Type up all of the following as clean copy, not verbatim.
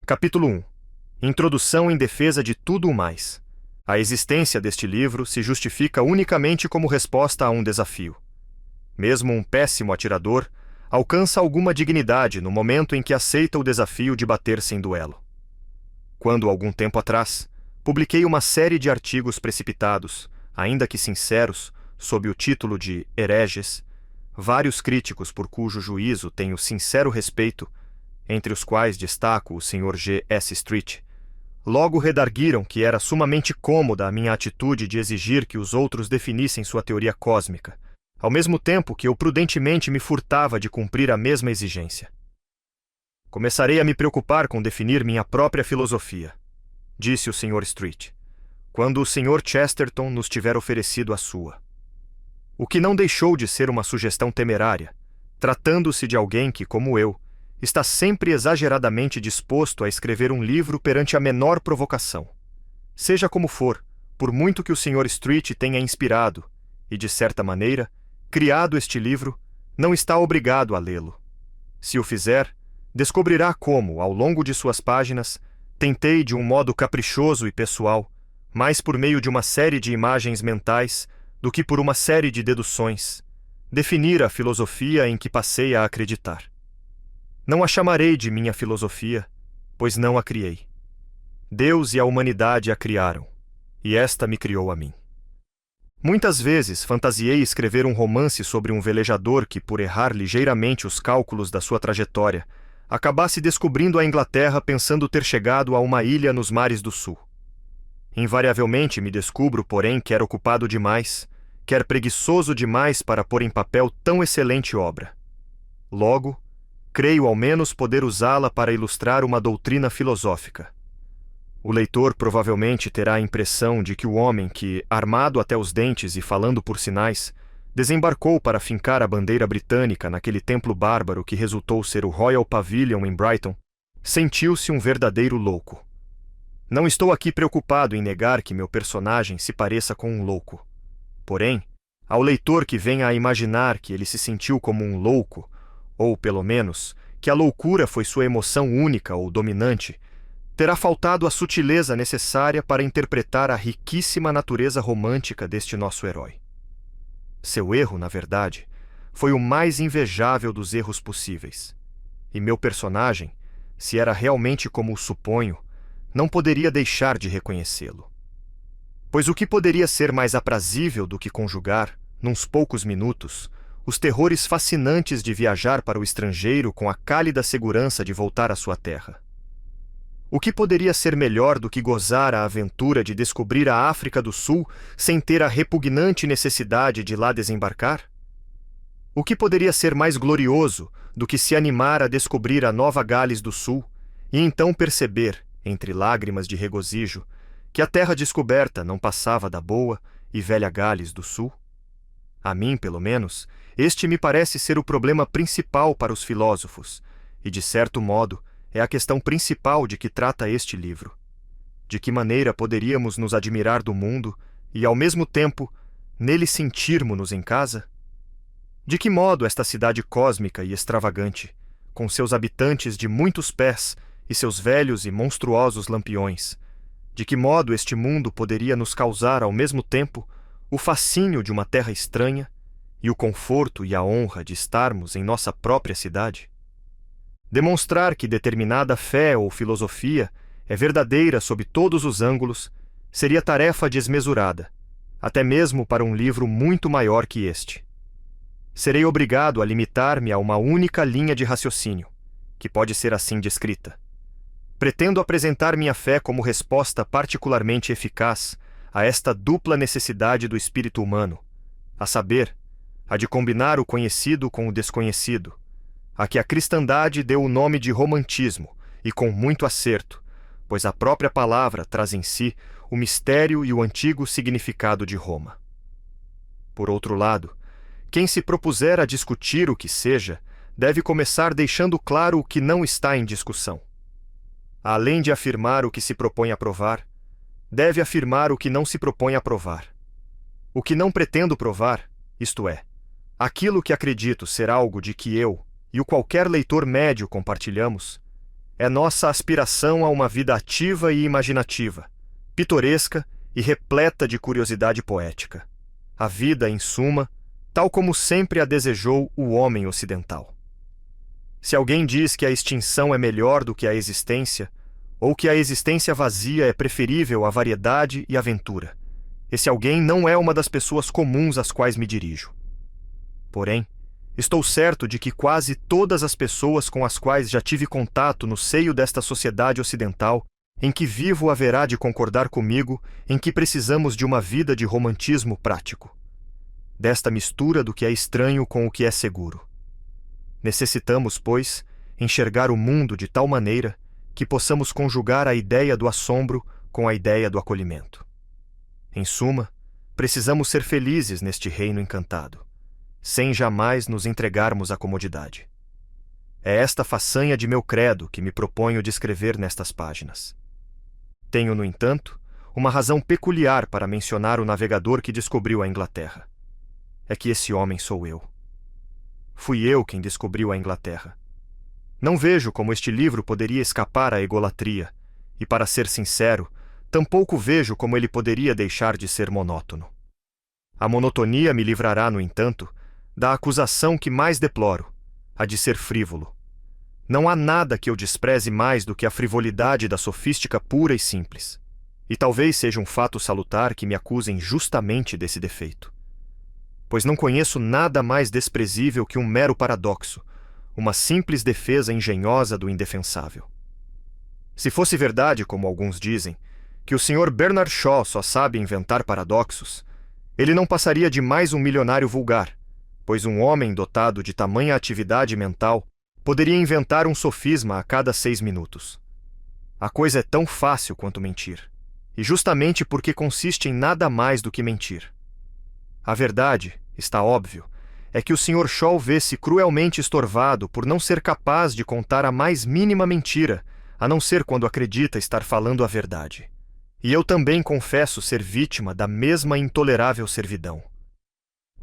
Capítulo 1. Introdução em defesa de tudo o mais. A existência deste livro se justifica unicamente como resposta a um desafio. Mesmo um péssimo atirador alcança alguma dignidade no momento em que aceita o desafio de bater-se em duelo. Quando, algum tempo atrás, publiquei uma série de artigos precipitados, ainda que sinceros, sob o título de Hereges, vários críticos por cujo juízo tenho sincero respeito, entre os quais destaco o Sr. G. S. Street, logo redarguiram que era sumamente cômoda a minha atitude de exigir que os outros definissem sua teoria cósmica, ao mesmo tempo que eu prudentemente me furtava de cumprir a mesma exigência. Começarei a me preocupar com definir minha própria filosofia, disse o Sr. Street, quando o Sr. Chesterton nos tiver oferecido a sua. O que não deixou de ser uma sugestão temerária, tratando-se de alguém que, como eu, está sempre exageradamente disposto a escrever um livro perante a menor provocação. Seja como for, por muito que o Sr. Street tenha inspirado, e de certa maneira, criado este livro, não está obrigado a lê-lo. Se o fizer, descobrirá como, ao longo de suas páginas, tentei de um modo caprichoso e pessoal, mais por meio de uma série de imagens mentais do que por uma série de deduções, definir a filosofia em que passei a acreditar. Não a chamarei de minha filosofia, pois não a criei. Deus e a humanidade a criaram, e esta me criou a mim. Muitas vezes fantasiei escrever um romance sobre um velejador que, por errar ligeiramente os cálculos da sua trajetória, acabasse descobrindo a Inglaterra pensando ter chegado a uma ilha nos mares do sul. Invariavelmente me descubro, porém, quer ocupado demais, quer preguiçoso demais para pôr em papel tão excelente obra. Logo, creio ao menos poder usá-la para ilustrar uma doutrina filosófica. O leitor provavelmente terá a impressão de que o homem que, armado até os dentes e falando por sinais, desembarcou para fincar a bandeira britânica naquele templo bárbaro que resultou ser o Royal Pavilion em Brighton, sentiu-se um verdadeiro louco. Não estou aqui preocupado em negar que meu personagem se pareça com um louco. Porém, ao leitor que venha a imaginar que ele se sentiu como um louco, ou, pelo menos, que a loucura foi sua emoção única ou dominante, terá faltado a sutileza necessária para interpretar a riquíssima natureza romântica deste nosso herói. Seu erro, na verdade, foi o mais invejável dos erros possíveis. E meu personagem, se era realmente como o suponho, não poderia deixar de reconhecê-lo. Pois o que poderia ser mais aprazível do que conjugar, nuns poucos minutos, os terrores fascinantes de viajar para o estrangeiro com a cálida segurança de voltar à sua terra? O que poderia ser melhor do que gozar a aventura de descobrir a África do Sul sem ter a repugnante necessidade de lá desembarcar? O que poderia ser mais glorioso do que se animar a descobrir a Nova Gales do Sul e então perceber, entre lágrimas de regozijo, que a terra descoberta não passava da boa e velha Gales do Sul? A mim, pelo menos, este me parece ser o problema principal para os filósofos, e, de certo modo, é a questão principal de que trata este livro. De que maneira poderíamos nos admirar do mundo e, ao mesmo tempo, nele sentirmos-nos em casa? De que modo esta cidade cósmica e extravagante, com seus habitantes de muitos pés e seus velhos e monstruosos lampiões, de que modo este mundo poderia nos causar, ao mesmo tempo, o fascínio de uma terra estranha e o conforto e a honra de estarmos em nossa própria cidade? Demonstrar que determinada fé ou filosofia é verdadeira sob todos os ângulos seria tarefa desmesurada, até mesmo para um livro muito maior que este. Serei obrigado a limitar-me a uma única linha de raciocínio, que pode ser assim descrita. Pretendo apresentar minha fé como resposta particularmente eficaz a esta dupla necessidade do espírito humano, a saber, a de combinar o conhecido com o desconhecido, a que a cristandade deu o nome de romantismo, e com muito acerto, pois a própria palavra traz em si o mistério e o antigo significado de Roma. Por outro lado, quem se propuser a discutir o que seja, deve começar deixando claro o que não está em discussão. Além de afirmar o que se propõe a provar, deve afirmar o que não se propõe a provar. O que não pretendo provar, isto é, aquilo que acredito ser algo de que eu e o qualquer leitor médio compartilhamos, é nossa aspiração a uma vida ativa e imaginativa, pitoresca e repleta de curiosidade poética. A vida, em suma, tal como sempre a desejou o homem ocidental. Se alguém diz que a extinção é melhor do que a existência, ou que a existência vazia é preferível à variedade e aventura, esse alguém não é uma das pessoas comuns às quais me dirijo. Porém, estou certo de que quase todas as pessoas com as quais já tive contato no seio desta sociedade ocidental em que vivo haverá de concordar comigo em que precisamos de uma vida de romantismo prático, desta mistura do que é estranho com o que é seguro. Necessitamos, pois, enxergar o mundo de tal maneira que possamos conjugar a ideia do assombro com a ideia do acolhimento. Em suma, precisamos ser felizes neste reino encantado, sem jamais nos entregarmos à comodidade. É esta façanha de meu credo que me proponho descrever nestas páginas. Tenho, no entanto, uma razão peculiar para mencionar o navegador que descobriu a Inglaterra. É que esse homem sou eu. Fui eu quem descobriu a Inglaterra. Não vejo como este livro poderia escapar à egolatria, e, para ser sincero, tampouco vejo como ele poderia deixar de ser monótono. A monotonia me livrará, no entanto, da acusação que mais deploro, a de ser frívolo. Não há nada que eu despreze mais do que a frivolidade da sofística pura e simples, e talvez seja um fato salutar que me acusem justamente desse defeito. Pois não conheço nada mais desprezível que um mero paradoxo, uma simples defesa engenhosa do indefensável. Se fosse verdade, como alguns dizem, que o Sr. Bernard Shaw só sabe inventar paradoxos, ele não passaria de mais um milionário vulgar, pois um homem dotado de tamanha atividade mental poderia inventar um sofisma a cada 6 minutos. A coisa é tão fácil quanto mentir, e justamente porque consiste em nada mais do que mentir. A verdade, está óbvio, é que o Sr. Shaw vê-se cruelmente estorvado por não ser capaz de contar a mais mínima mentira, a não ser quando acredita estar falando a verdade. E eu também confesso ser vítima da mesma intolerável servidão.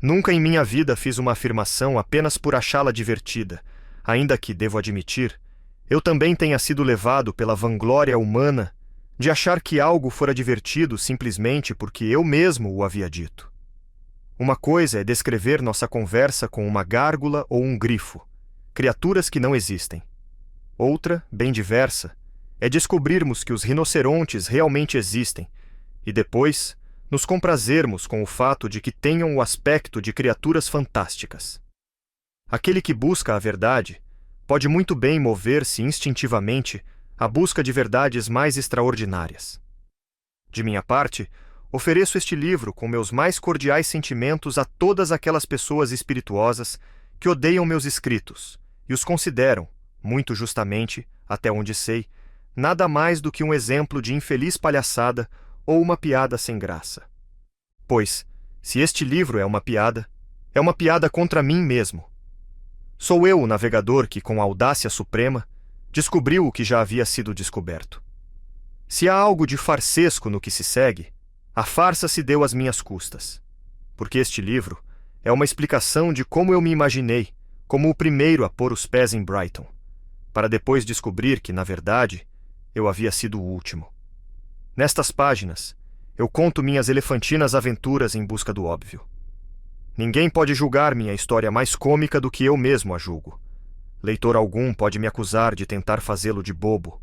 Nunca em minha vida fiz uma afirmação apenas por achá-la divertida, ainda que, devo admitir, eu também tenha sido levado pela vanglória humana de achar que algo fora divertido simplesmente porque eu mesmo o havia dito. Uma coisa é descrever nossa conversa com uma gárgula ou um grifo, criaturas que não existem. Outra, bem diversa, é descobrirmos que os rinocerontes realmente existem e depois nos comprazermos com o fato de que tenham o aspecto de criaturas fantásticas. Aquele que busca a verdade pode muito bem mover-se instintivamente à busca de verdades mais extraordinárias. De minha parte, ofereço este livro com meus mais cordiais sentimentos a todas aquelas pessoas espirituosas que odeiam meus escritos e os consideram, muito justamente, até onde sei, nada mais do que um exemplo de infeliz palhaçada ou uma piada sem graça. Pois, se este livro é uma piada contra mim mesmo. Sou eu o navegador que, com audácia suprema, descobriu o que já havia sido descoberto. Se há algo de farsesco no que se segue, a farsa se deu às minhas custas, porque este livro é uma explicação de como eu me imaginei como o primeiro a pôr os pés em Brighton, para depois descobrir que, na verdade, eu havia sido o último. Nestas páginas, eu conto minhas elefantinas aventuras em busca do óbvio. Ninguém pode julgar minha história mais cômica do que eu mesmo a julgo. Leitor algum pode me acusar de tentar fazê-lo de bobo.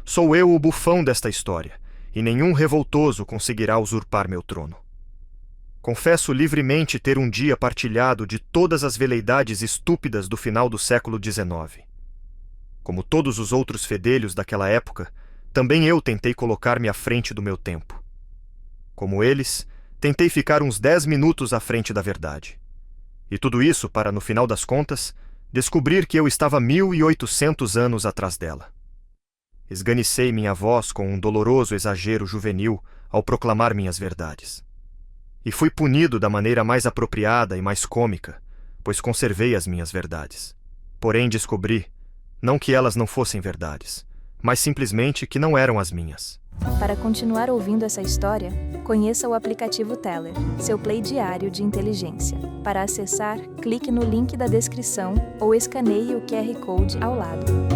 Sou eu o bufão desta história, e nenhum revoltoso conseguirá usurpar meu trono. Confesso livremente ter um dia partilhado de todas as veleidades estúpidas do final do século XIX. Como todos os outros fedelhos daquela época, também eu tentei colocar-me à frente do meu tempo. Como eles, tentei ficar uns 10 minutos à frente da verdade. E tudo isso para, no final das contas, descobrir que eu estava 1800 anos atrás dela. Esganicei minha voz com um doloroso exagero juvenil ao proclamar minhas verdades. E fui punido da maneira mais apropriada e mais cômica, pois conservei as minhas verdades. Porém descobri, não que elas não fossem verdades, mas simplesmente que não eram as minhas. Para continuar ouvindo essa história, conheça o aplicativo Teller, seu play diário de inteligência. Para acessar, clique no link da descrição ou escaneie o QR Code ao lado.